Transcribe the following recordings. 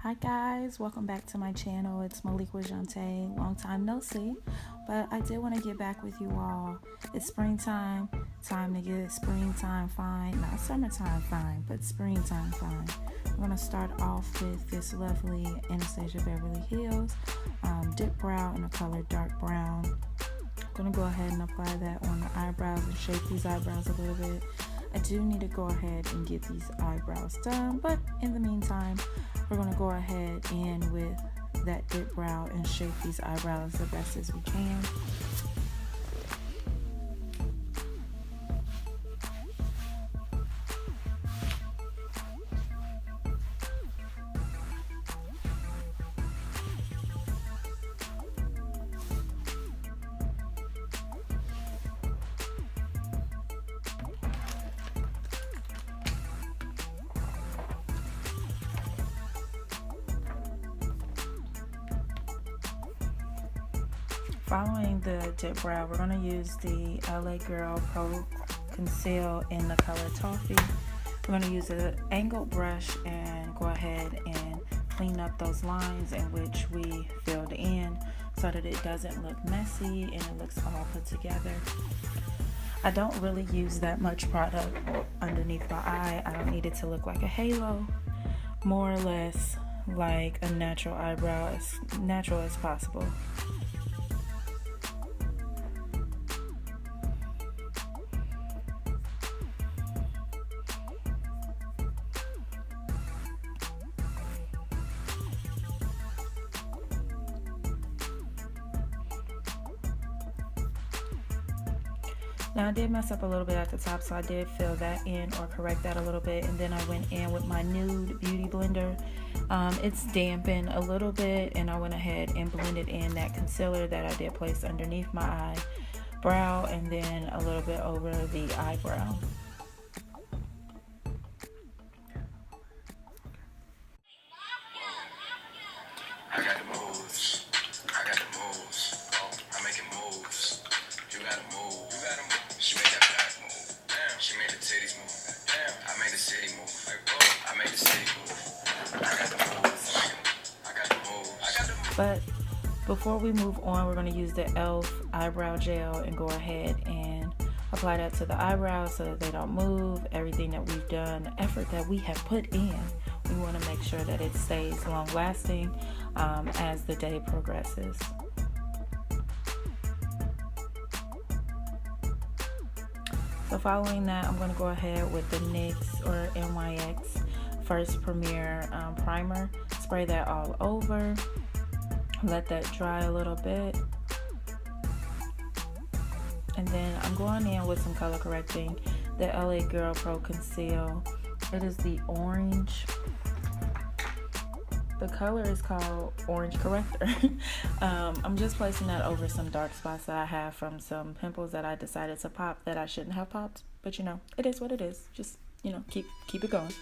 Hi guys, welcome back to my channel. It's Malik Wajante. Long time no see, but I did want to get back with you all. It's springtime, time to get springtime fine. Not summertime fine, but springtime fine. I'm going to start off with this lovely Anastasia Beverly Hills dip brow in the color dark brown. I'm going to go ahead and apply that on the eyebrows and shape these eyebrows a little bit. I do need to go ahead and get these eyebrows done, but in the meantime, we're going to go ahead and with that dip brow and shape these eyebrows the best as we can. Following the dip brow, we're going to use the LA Girl Pro Conceal in the color Toffee. We're going to use an angled brush and go ahead and clean up those lines in which we filled in so that it doesn't look messy and it looks all put together. I don't really use that much product underneath my eye. I don't need it to look like a halo, more or less like a natural eyebrow, as natural as possible. Now I did mess up a little bit at the top, so I did fill that in or correct that a little bit, and then I went in with my nude beauty blender. It's dampened a little bit, and I went ahead and blended in that concealer that I did place underneath my eyebrow and then a little bit over the eyebrow. I got the moves. I got the moves. I'm making moves. You gotta move. You gotta move. She made that back move. Damn. She made the titties move. Damn. I made the city move. I made the city move. I got the moves. I got the moves. I got the moves. But before we move on, we're going to use the e.l.f. eyebrow gel and go ahead and apply that to the eyebrows so that they don't move. Everything that we've done, the effort that we have put in, we want to make sure that it stays long lasting as the day progresses. So following that, I'm going to go ahead with the NYX or NYX First Premier Primer. Spray that all over. Let that dry a little bit. And then I'm going in with some color correcting. The LA Girl Pro Conceal. It is the orange. The color is called Orange Corrector. I'm just placing that over some dark spots that I have from some pimples that I decided to pop that I shouldn't have popped. But you know, it is what it is. Just, you know, keep it going.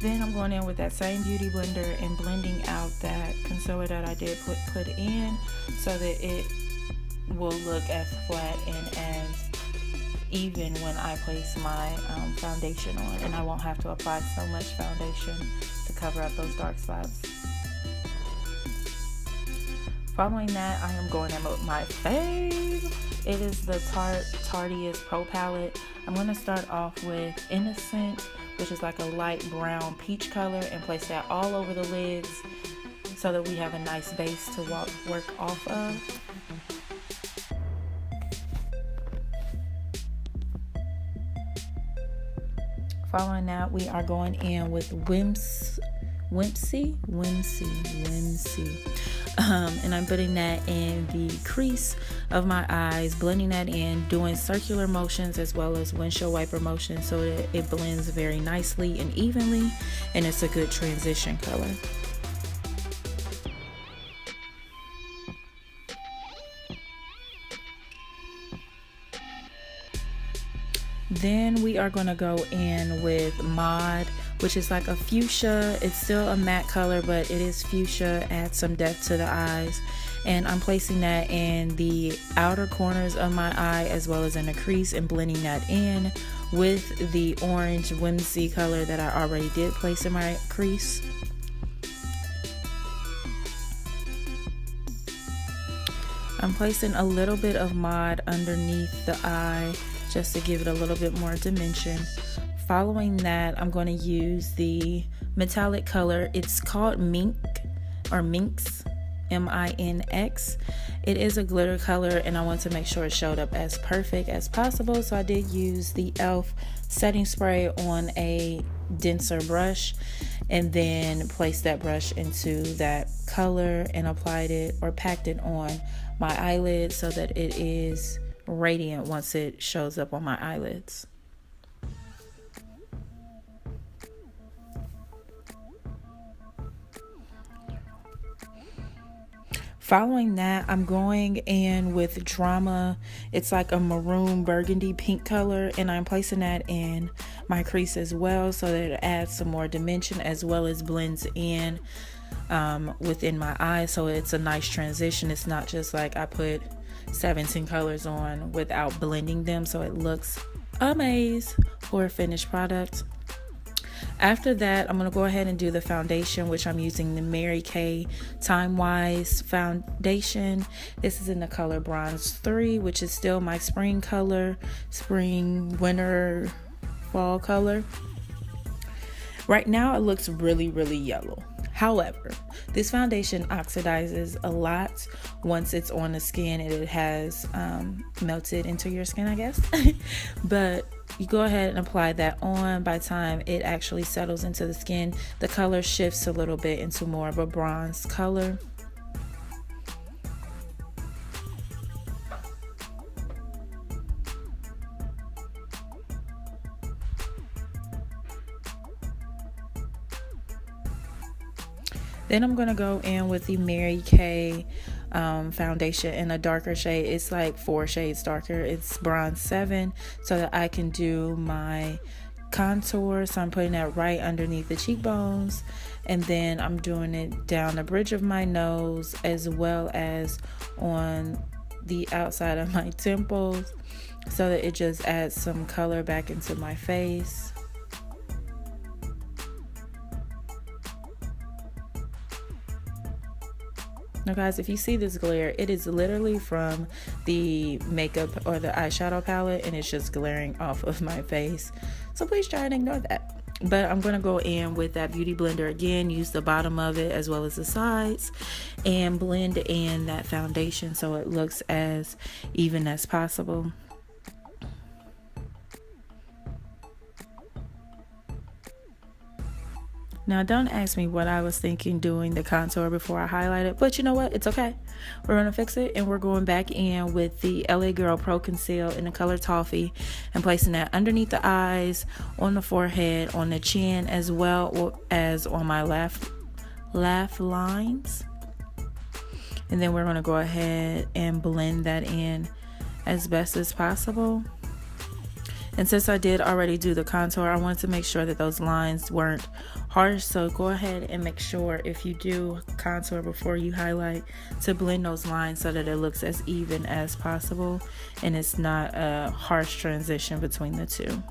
Then I'm going in with that same beauty blender and blending out that concealer that I did put in so that it will look as flat and as even when I place my foundation on, and I won't have to apply so much foundation to cover up those dark spots. Following that, I am going in with my fave. It is the Tarte Tartiest ProPalette. I'm going to start off with Innocent, which is like a light brown peach color, and place that all over the lids so that we have a nice base to work off of. Following that, we are going in with Whimsy. And I'm putting that in the crease of my eyes, blending that in, doing circular motions as well as windshield wiper motions so that it blends very nicely and evenly, and it's a good transition color. Then we are going to go in with Mod which is like a fuchsia. It's still a matte color, but it is fuchsia, adds some depth to the eyes. And I'm placing that in the outer corners of my eye as well as in the crease, and blending that in with the orange whimsy color that I already did place in my crease. I'm placing a little bit of mod underneath the eye just to give it a little bit more dimension. Following that, I'm going to use the metallic color. It's called Mink or Minx, M-I-N-X. It is a glitter color, and I want to make sure it showed up as perfect as possible. So I did use the e.l.f. setting spray on a denser brush, and then placed that brush into that color and applied it or packed it on my eyelid so that it is radiant once it shows up on my eyelids. Following that, I'm going in with Drama. It's like a maroon burgundy pink color, and I'm placing that in my crease as well so that it adds some more dimension as well as blends in within my eye, so it's a nice transition. It's not just like I put 17 colors on without blending them, so it looks amazing for a finished product. After that, I'm going to go ahead and do the foundation, which I'm using the Mary Kay Time Wise foundation. This is in the color Bronze 3, which is still my spring color, spring, winter, fall color. Right now it looks really yellow. However, this foundation oxidizes a lot once it's on the skin and it has melted into your skin, I guess. But you go ahead and apply that on. By the time it actually settles into the skin, the color shifts a little bit into more of a bronze color. Then I'm going to go in with the Mary Kay foundation in a darker shade. It's like 4 shades darker. It's Bronze 7, so that I can do my contour. So I'm putting that right underneath the cheekbones, and then I'm doing it down the bridge of my nose as well as on the outside of my temples, so that it just adds some color back into my face. Now guys, if you see this glare, it is literally from the makeup or the eyeshadow palette, and it's just glaring off of my face. So please try and ignore that. But I'm going to go in with that beauty blender again, use the bottom of it as well as the sides, and blend in that foundation so it looks as even as possible. Now, don't ask me what I was thinking doing the contour before I highlighted, but you know what? It's okay. We're going to fix it, and we're going back in with the LA Girl Pro Conceal in the color Toffee and placing that underneath the eyes, on the forehead, on the chin, as well as on my laugh lines. And then we're going to go ahead and blend that in as best as possible. And since I did already do the contour, I wanted to make sure that those lines weren't harsh. So go ahead and make sure, if you do contour before you highlight, to blend those lines so that it looks as even as possible and it's not a harsh transition between the two.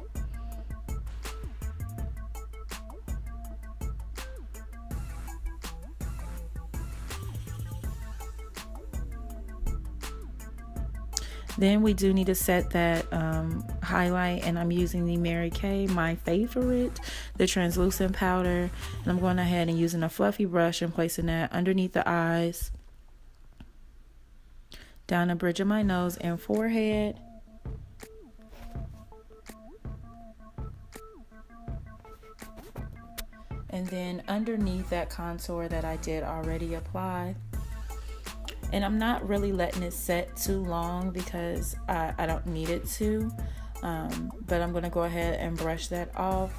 Then we do need to set that highlight, and I'm using the Mary Kay, my favorite, the translucent powder. And I'm going ahead and using a fluffy brush and placing that underneath the eyes, down the bridge of my nose and forehead. And then underneath that contour that I did already apply. And I'm not really letting it set too long because I don't need it to. But I'm going to go ahead and brush that off.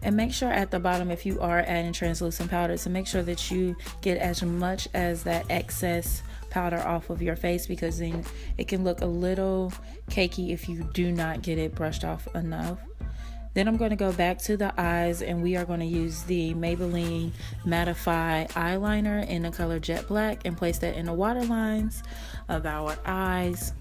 And make sure at the bottom, if you are adding translucent powder, to make sure that you get as much as that excess powder off of your face, because then it can look a little cakey if you do not get it brushed off enough. Then I'm going to go back to the eyes, and we are going to use the Maybelline Mattify eyeliner in the color Jet Black and place that in the waterlines of our eyes.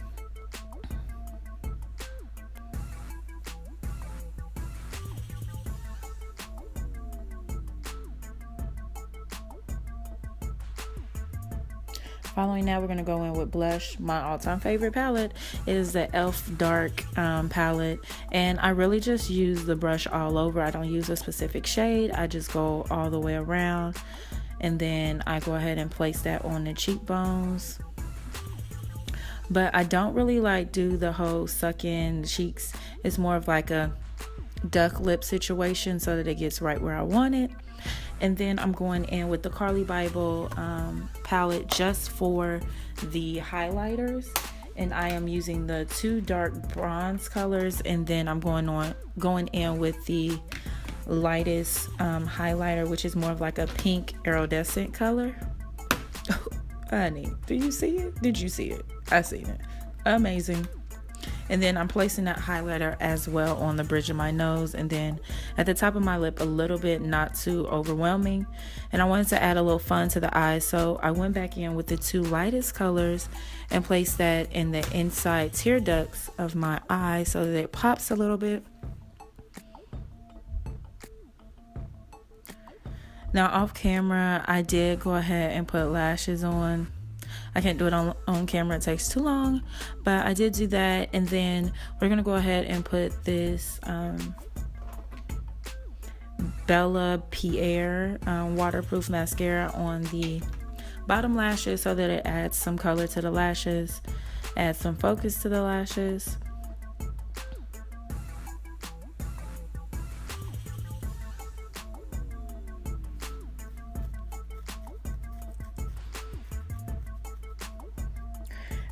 Following that, we're going to go in with blush. My all-time favorite palette is the e.l.f. Dark palette, and I really just use the brush all over. I don't use a specific shade. I just go all the way around, and then I go ahead and place that on the cheekbones. But I don't really like do the whole suck in the cheeks. It's more of like a duck lip situation so that it gets right where I want it. And then I'm going in with the Carly Bible palette just for the highlighters, and I am using the 2 dark bronze colors, and then I'm going in with the lightest highlighter, which is more of like a pink iridescent color. Honey, do you see it? Did you see it? I seen it. Amazing. And then I'm placing that highlighter as well on the bridge of my nose, and then at the top of my lip a little bit, not too overwhelming. And I wanted to add a little fun to the eyes, so I went back in with the 2 lightest colors and placed that in the inside tear ducts of my eye so that it pops a little bit. Now off camera, I did go ahead and put lashes on. I can't do it on camera, it takes too long, but I did do that. And then we're gonna go ahead and put this Bella Pierre waterproof mascara on the bottom lashes so that it adds some color to the lashes, adds some focus to the lashes.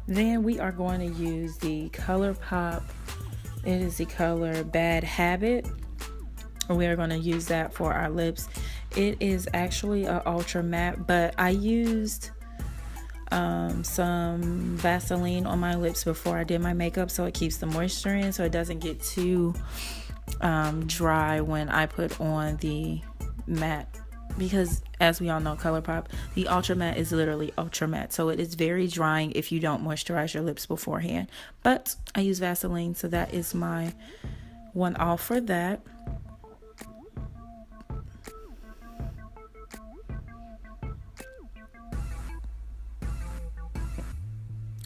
Then we are going to use the ColourPop. It is the color Bad Habit. We are going to use that for our lips. It is actually an ultra matte, but I used some Vaseline on my lips before I did my makeup, so it keeps the moisture in, so it doesn't get too dry when I put on the matte. Because as we all know, ColourPop, the ultra matte is literally ultra matte, so it is very drying if you don't moisturize your lips beforehand. But I use Vaseline, so that is my one off for that.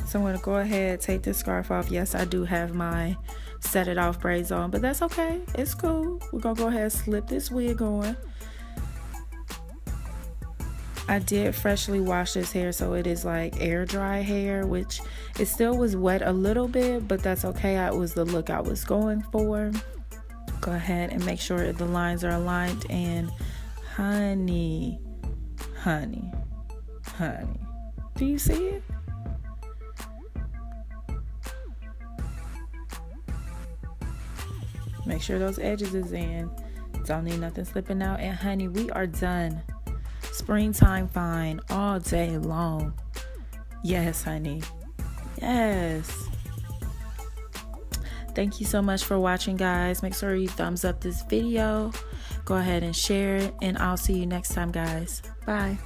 So I'm going to go ahead, take this scarf off. Yes, I do have my set it off braids on, but that's okay. It's cool. We're going to go ahead and slip this wig on. I did freshly wash this hair, so it is like air dry hair, which it still was wet a little bit, but that's okay. It was the look I was going for. Go ahead and make sure the lines are aligned, and honey, do you see it? Make sure those edges is in. Don't need nothing slipping out. And honey, we are done. Springtime fine all day long. Yes, honey. Yes. Thank you so much for watching, guys. Make sure you thumbs up this video. Go ahead and share it, and I'll see you next time, guys. Bye.